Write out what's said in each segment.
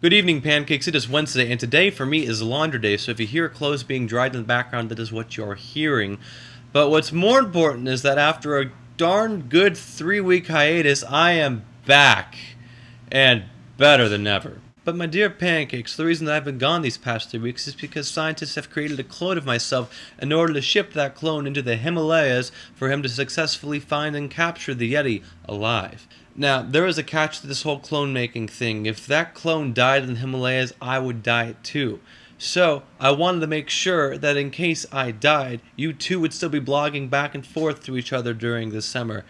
Good evening, Pancakes. It is Wednesday, and today for me is laundry day, so if you hear clothes being dried in the background, that is what you're hearing. But what's more important is that after a darn good 3-week hiatus, I am back, and better than ever. But my dear Pancakes, the reason that I've been gone these past 3 weeks is because scientists have created a clone of myself in order to ship that clone into the Himalayas for him to successfully find and capture the Yeti alive. Now, there is a catch to this whole clone making thing. If that clone died in the Himalayas, I would die too. So, I wanted to make sure that in case I died, you two would still be blogging back and forth to each other during the summer.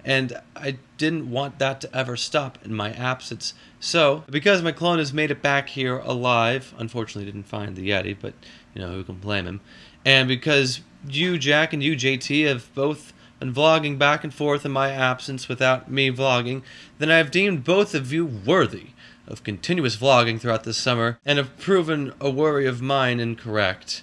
And I didn't want that to ever stop in my absence. So, because my clone has made it back here alive, unfortunately didn't find the Yeti, but, who can blame him? And because you, Jack, and you, JT, have both been vlogging back and forth in my absence without me vlogging, then I have deemed both of you worthy of continuous vlogging throughout this summer, and have proven a worry of mine incorrect.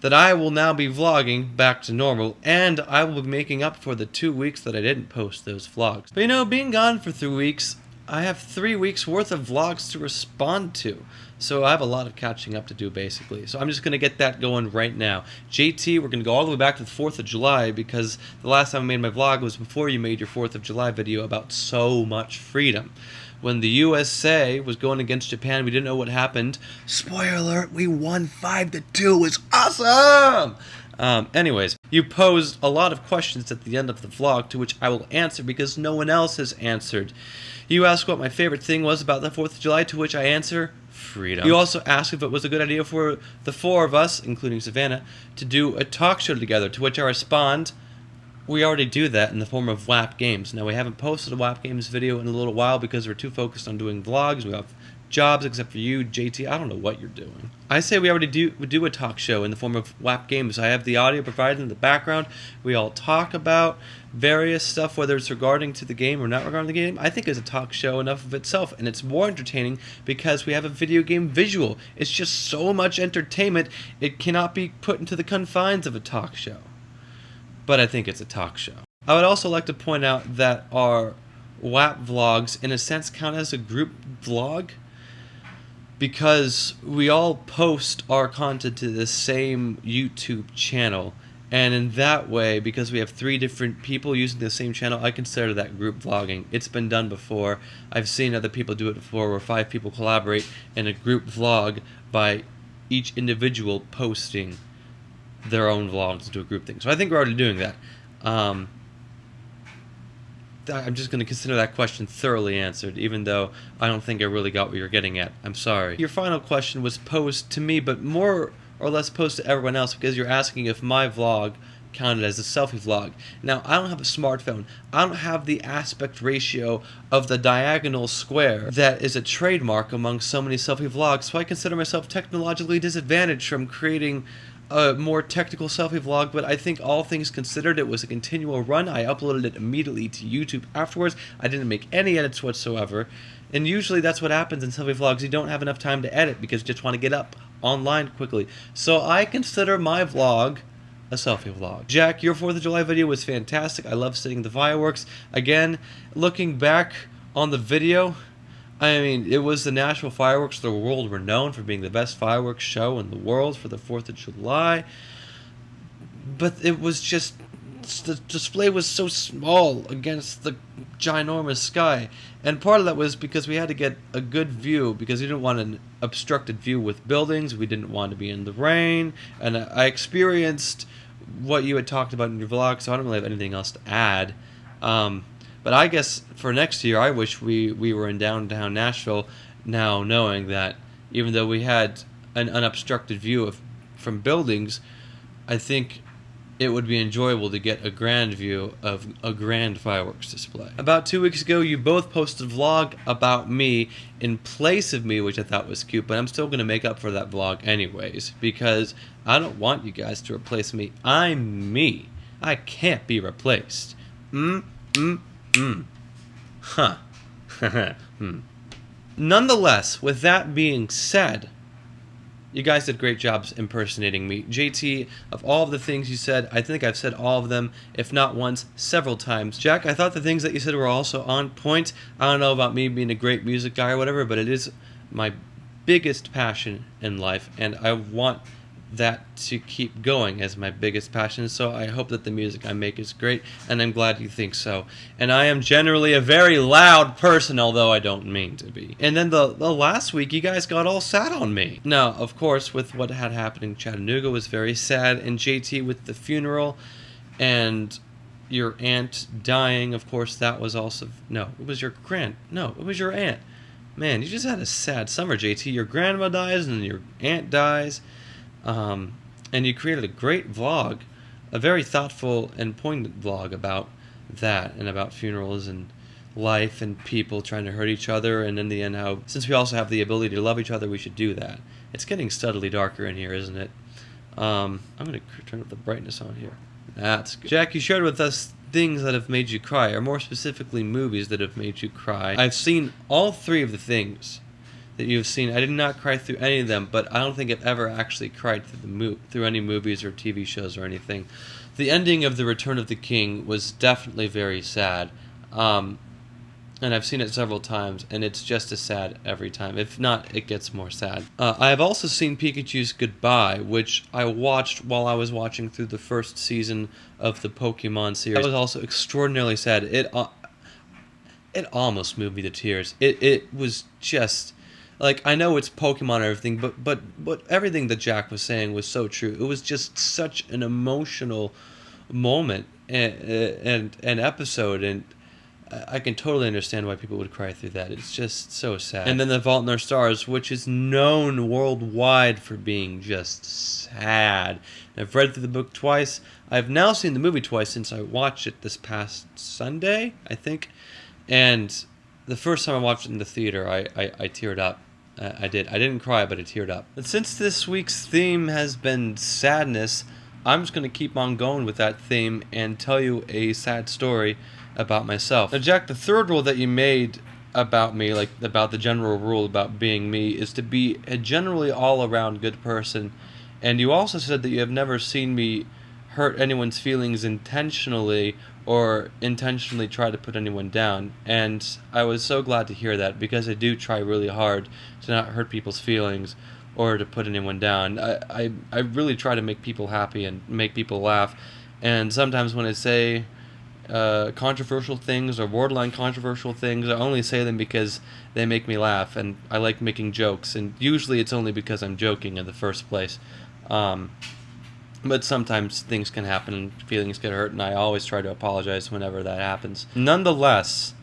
That I will now be vlogging back to normal, and I will be making up for the 2 weeks that I didn't post those vlogs. But being gone for 3 weeks, I have 3 weeks worth of vlogs to respond to. So I have a lot of catching up to do, basically. So I'm just going to get that going right now. JT, we're going to go all the way back to the 4th of July, because the last time I made my vlog was before you made your 4th of July video about so much freedom. When the USA was going against Japan, we didn't know what happened. Spoiler alert, we won 5-2. It's awesome! Anyways, you posed a lot of questions at the end of the vlog, to which I will answer because no one else has answered. You asked what my favorite thing was about the 4th of July, to which I answer, freedom. You also asked if it was a good idea for the 4 of us, including Savannah, to do a talk show together, to which I respond, we already do that in the form of WAP Games. Now, we haven't posted a WAP Games video in a little while because we're too focused on doing vlogs. We have jobs, except for you, JT. I don't know what you're doing. I say we already do a talk show in the form of WAP Games. I have the audio provided in the background. We all talk about various stuff, whether it's regarding to the game or not regarding the game. I think it's a talk show enough of itself, and it's more entertaining because we have a video game visual. It's just so much entertainment, it cannot be put into the confines of a talk show. But I think it's a talk show. I would also like to point out that our WAP vlogs, in a sense, count as a group vlog, because we all post our content to the same YouTube channel, and in that way, because we have 3 different people using the same channel, I consider that group vlogging. It's been done before. I've seen other people do it before, where 5 people collaborate in a group vlog by each individual posting their own vlogs into a group thing. So I think we're already doing that. I'm just going to consider that question thoroughly answered, even though I don't think I really got what you're getting at. I'm sorry. Your final question was posed to me, but more or less posed to everyone else, because you're asking if my vlog counted as a selfie vlog. Now, I don't have a smartphone. I don't have the aspect ratio of the diagonal square that is a trademark among so many selfie vlogs, so I consider myself technologically disadvantaged from creating a more technical selfie vlog. But I think all things considered, it was a continual run. I uploaded it immediately to YouTube afterwards. I didn't make any edits whatsoever, and usually that's what happens in selfie vlogs. You don't have enough time to edit because you just want to get up online quickly. So I consider my vlog a selfie vlog. Jack, your 4th of July video was fantastic. I love seeing the fireworks. Again, looking back on the video, I mean, it was the national fireworks of the world, renowned for being the best fireworks show in the world for the 4th of July. But it was just, the display was so small against the ginormous sky. And part of that was because we had to get a good view, because we didn't want an obstructed view with buildings. We didn't want to be in the rain. And I experienced what you had talked about in your vlog, so I don't really have anything else to add. But I guess for next year, I wish we were in downtown Nashville now, knowing that even though we had an unobstructed view from buildings, I think it would be enjoyable to get a grand view of a grand fireworks display. About 2 weeks ago, you both posted a vlog about me in place of me, which I thought was cute, but I'm still going to make up for that vlog anyways, because I don't want you guys to replace me. I'm me. I can't be replaced. Huh. Nonetheless, with that being said, you guys did great jobs impersonating me. JT, of all of the things you said, I think I've said all of them, if not once, several times. Jack, I thought the things that you said were also on point. I don't know about me being a great music guy or whatever, but it is my biggest passion in life, and I want that to keep going as my biggest passion. So I hope that the music I make is great, and I'm glad you think so. And I am generally a very loud person, although I don't mean to be. And then the last week, you guys got all sad on me. Now, of course, with what had happened in Chattanooga was very sad, and JT with the funeral, and your aunt dying, of course, that was also... No, it was your aunt. Man, you just had a sad summer, JT. Your grandma dies, and your aunt dies. And you created a great vlog, a very thoughtful and poignant vlog about that and about funerals and life and people trying to hurt each other, and in the end how, since we also have the ability to love each other, we should do that. It's getting steadily darker in here, isn't it? I'm going to turn up the brightness on here. That's good. Jack, you shared with us things that have made you cry, or more specifically movies that have made you cry. I've seen all 3 of the things that you've seen. I did not cry through any of them, but I don't think I've ever actually cried through any movies or TV shows or anything. The ending of The Return of the King was definitely very sad, and I've seen it several times, and it's just as sad every time. If not, it gets more sad. I have also seen Pikachu's Goodbye, which I watched while I was watching through the first season of the Pokemon series. That was also extraordinarily sad. It almost moved me to tears. It was just... Like, I know it's Pokemon and everything, but everything that Jack was saying was so true. It was just such an emotional moment and an episode, and I can totally understand why people would cry through that. It's just so sad. And then The Fault in Our Stars, which is known worldwide for being just sad. I've read through the book twice. I've now seen the movie twice since I watched it this past Sunday, I think. And the first time I watched it in the theater, I teared up. I didn't cry, but I teared up. But since this week's theme has been sadness, I'm just going to keep on going with that theme and tell you a sad story about myself. Now, Jack, the third rule that you made about me, like about the general rule about being me, is to be a generally all-around good person. And you also said that you have never seen me hurt anyone's feelings intentionally or intentionally try to put anyone down. And I was so glad to hear that, because I do try really hard to not hurt people's feelings or to put anyone down. I really try to make people happy and make people laugh. And sometimes when I say controversial things or borderline controversial things, I only say them because they make me laugh, and I like making jokes, and usually it's only because I'm joking in the first place. But sometimes things can happen and feelings get hurt, and I always try to apologize whenever that happens. Nonetheless,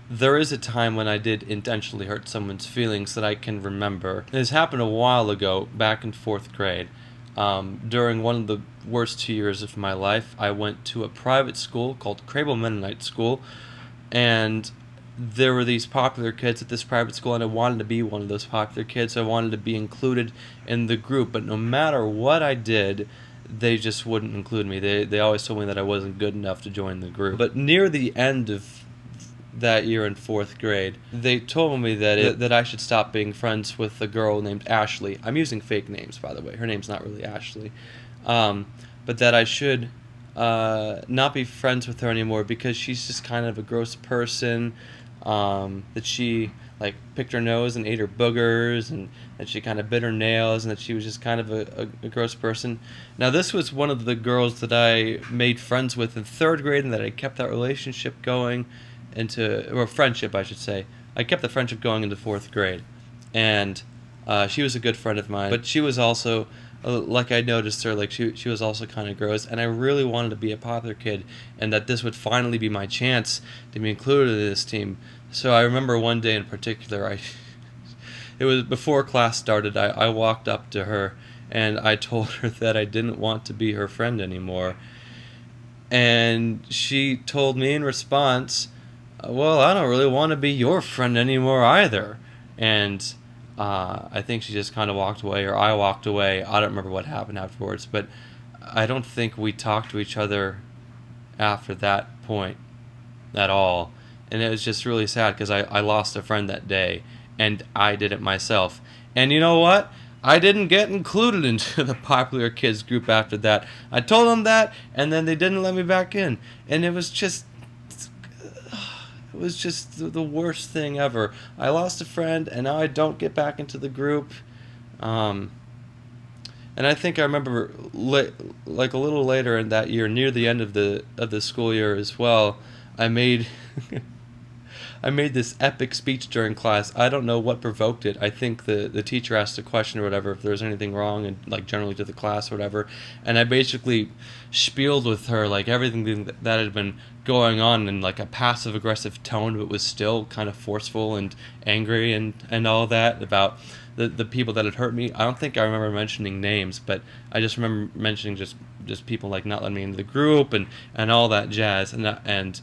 there is a time when I did intentionally hurt someone's feelings that I can remember. This happened a while ago, back in 4th grade. During one of the worst 2 years of my life, I went to a private school called Crable Mennonite School, and there were these popular kids at this private school, and I wanted to be one of those popular kids. I wanted to be included in the group, but no matter what I did, they just wouldn't include me. They always told me that I wasn't good enough to join the group. But near the end of that year in 4th grade, they told me that I should stop being friends with a girl named Ashley. I'm using fake names, by the way. Her name's not really Ashley. But that I should not be friends with her anymore because she's just kind of a gross person. That she like picked her nose and ate her boogers, and that she kind of bit her nails, and that she was just kind of a gross person. Now, this was one of the girls that I made friends with in 3rd grade, and that I kept that relationship going or friendship, I should say. I kept the friendship going into 4th grade, and she was a good friend of mine, but she was also, like I noticed her, like she was also kind of gross, and I really wanted to be a popular kid, and that this would finally be my chance to be included in this team. So I remember one day in particular, it was before class started, I walked up to her, and I told her that I didn't want to be her friend anymore. And she told me in response, well, I don't really want to be your friend anymore either. And I think she just kind of walked away, or I walked away. I don't remember what happened afterwards, but I don't think we talked to each other after that point at all. And it was just really sad because I lost a friend that day, and I did it myself. And you know what? I didn't get included into the popular kids group after that. I told them that, and then they didn't let me back in. And it was just... It was just the worst thing ever. I lost a friend, and now I don't get back into the group. Um, and I think I remember like a little later in that year, near the end of the school year as well, I made I made this epic speech during class. I don't know what provoked it. I think the teacher asked a question or whatever if there was anything wrong, and like generally to the class or whatever. And I basically spieled with her like everything that had been going on in like a passive aggressive tone, but was still kind of forceful and angry and all that about the people that had hurt me. I don't think I remember mentioning names, but I just remember mentioning just people like not letting me into the group and all that jazz. And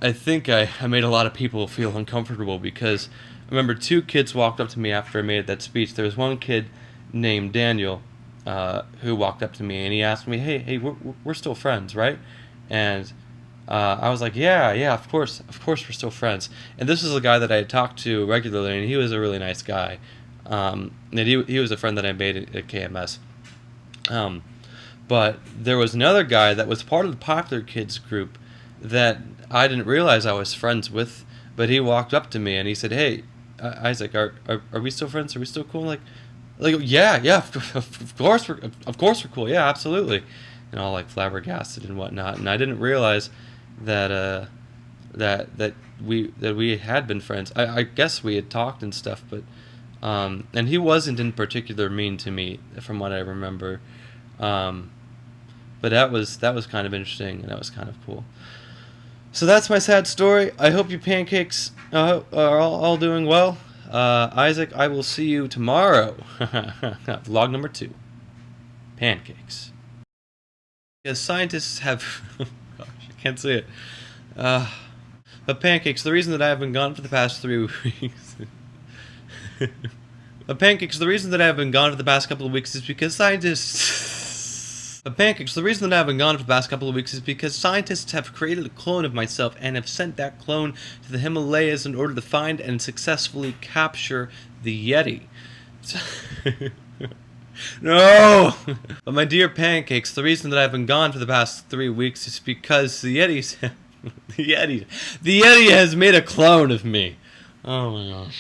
I think I made a lot of people feel uncomfortable because I remember two kids walked up to me after I made that speech. There was one kid named Daniel who walked up to me and he asked me, "Hey, we're still friends, right?" And I was like, yeah, of course we're still friends. And this is a guy that I had talked to regularly, and he was a really nice guy. And he was a friend that I made at KMS. But there was another guy that was part of the popular kids group that I didn't realize I was friends with, but he walked up to me and he said, "Hey, Isaac, are we still friends? Are we still cool?" Like yeah, of course we're cool. Yeah, absolutely. And all like flabbergasted and whatnot. And I didn't realize that that we had been friends. I guess we had talked and stuff, but and he wasn't in particular mean to me from what I remember. But that was kind of interesting, and that was kind of cool. So that's my sad story. I hope you pancakes are all doing well. Isaac, I will see you tomorrow. Vlog number 2. Pancakes. Because scientists have... gosh, I can't say it. But pancakes, the reason that I have been gone for the past 3 weeks... But pancakes, the reason that I have been gone for the past couple of weeks is because scientists... But pancakes, the reason that I have been gone for the past couple of weeks is because scientists have created a clone of myself and have sent that clone to the Himalayas in order to find and successfully capture the Yeti. No! But my dear pancakes, the reason that I've been gone for the past 3 weeks is because the Yeti has made a clone of me. Oh my gosh.